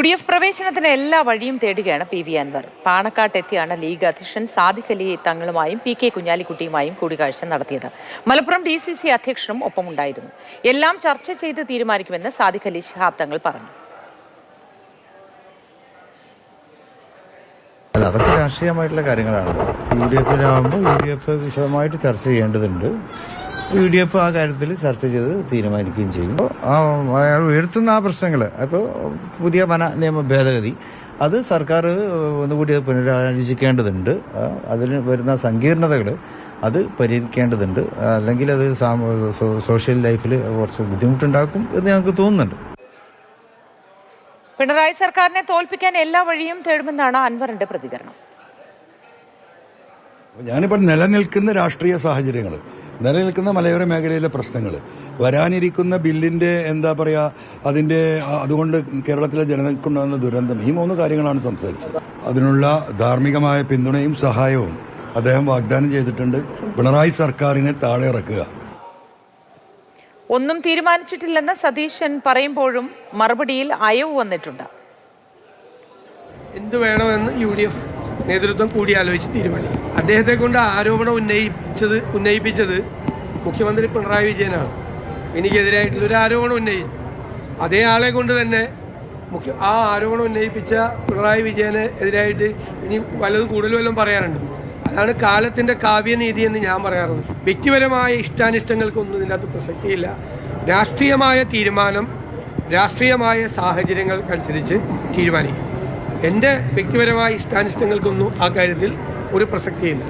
UDF പ്രവേശനത്തിന് എല്ലാ വഴിയും തേടുകയാണ് PV അൻവർ. പാണക്കാട്ടെത്തിയാണ് ലീഗ് അധ്യക്ഷൻ സാദിഖ് അലി തങ്ങളുമായും PK കുഞ്ഞാലിക്കുട്ടിയുമായും കൂടിക്കാഴ്ച നടത്തിയത്. മലപ്പുറം DCC അധ്യക്ഷനും ഒപ്പമുണ്ടായിരുന്നു. എല്ലാം ചർച്ച ചെയ്ത് തീരുമാനിക്കുമെന്ന് സാദിഖ് അലി ശിഹാബ് തങ്ങൾ പറഞ്ഞു. അതൊക്കെ രാഷ്ട്രീയമായിട്ടുള്ള കാര്യങ്ങളാണ്. UDFിലാവുമ്പോൾ UDF വിശദമായിട്ട് ചർച്ച ചെയ്യേണ്ടതുണ്ട്. UDF ആ കാര്യത്തിൽ ചർച്ച ചെയ്ത് തീരുമാനിക്കുകയും ചെയ്യും. അയാൾ ഉയർത്തുന്ന ആ പ്രശ്നങ്ങൾ, അപ്പോൾ പുതിയ വന നിയമ ഭേദഗതി അത് സർക്കാർ ഒന്നുകൂടി പുനരാലോചിക്കേണ്ടതുണ്ട്. അതിന് വരുന്ന സങ്കീർണതകൾ അത് പരിഹരിക്കേണ്ടതുണ്ട്. അല്ലെങ്കിൽ അത് സോഷ്യൽ ലൈഫിൽ കുറച്ച് ബുദ്ധിമുട്ടുണ്ടാക്കും എന്ന് ഞങ്ങൾക്ക് തോന്നുന്നുണ്ട്. പിണറായി സർക്കാരിനെ തോൽപ്പിക്കാൻ എല്ലാ വഴിയും തേടുമെന്നാണ് അൻവറിന്റെ പ്രതികരണം. ഞാനിപ്പോൾ നിലനിൽക്കുന്ന രാഷ്ട്രീയ സാഹചര്യങ്ങൾ, നിലനിൽക്കുന്ന മലയോര മേഖലയിലെ പ്രശ്നങ്ങൾ, വരാനിരിക്കുന്ന ബില്ലിന്റെ അതുകൊണ്ട് കേരളത്തിലെ ജനങ്ങൾക്കുണ്ടാകുന്ന ദുരന്തം, ഈ 3 കാര്യങ്ങളാണ് സംസാരിച്ചത്. അതിനുള്ള ധാർമ്മികമായ പിന്തുണയും സഹായവും അദ്ദേഹം വാഗ്ദാനം ചെയ്തിട്ടുണ്ട്. പിണറായി സർക്കാരിനെ താഴെ ഇറക്കുക. ഒന്നും തീരുമാനിച്ചിട്ടില്ലെന്ന് സതീശൻ പറയുമ്പോഴും മറുപടിയിൽ അയവ് വന്നിട്ടുണ്ട്. എന്ത് വേണമെന്ന് UDF നേതൃത്വം കൂടിയാലോചിച്ച് തീരുമാനിക്കും. അദ്ദേഹത്തെ കൊണ്ട് ആരോപണം ഉന്നയിപ്പിച്ചത് മുഖ്യമന്ത്രി പിണറായി വിജയനാണ്. എനിക്കെതിരായിട്ടുള്ളൊരു ആരോപണം ഉന്നയിച്ചു. അതേ ആളെ കൊണ്ട് തന്നെ ആ ആരോപണം ഉന്നയിപ്പിച്ച പിണറായി വിജയന് എതിരായിട്ട് ഇനി കൂടുതലും പറയാനുണ്ട്. അതാണ് കാലത്തിൻ്റെ കാവ്യനീതി എന്ന് ഞാൻ പറയാറുള്ളത്. വ്യക്തിപരമായ ഇഷ്ടാനിഷ്ടങ്ങൾക്കൊന്നും ഇതിനകത്ത് പ്രസക്തിയില്ല. രാഷ്ട്രീയമായ തീരുമാനം രാഷ്ട്രീയമായ സാഹചര്യങ്ങൾക്കനുസരിച്ച് തീരുമാനിക്കും. എൻ്റെ വ്യക്തിപരമായ ഇഷ്ടാനിഷ്ടങ്ങൾക്കൊന്നും ആ കാര്യത്തിൽ ഒരു പ്രസക്തിയില്ല.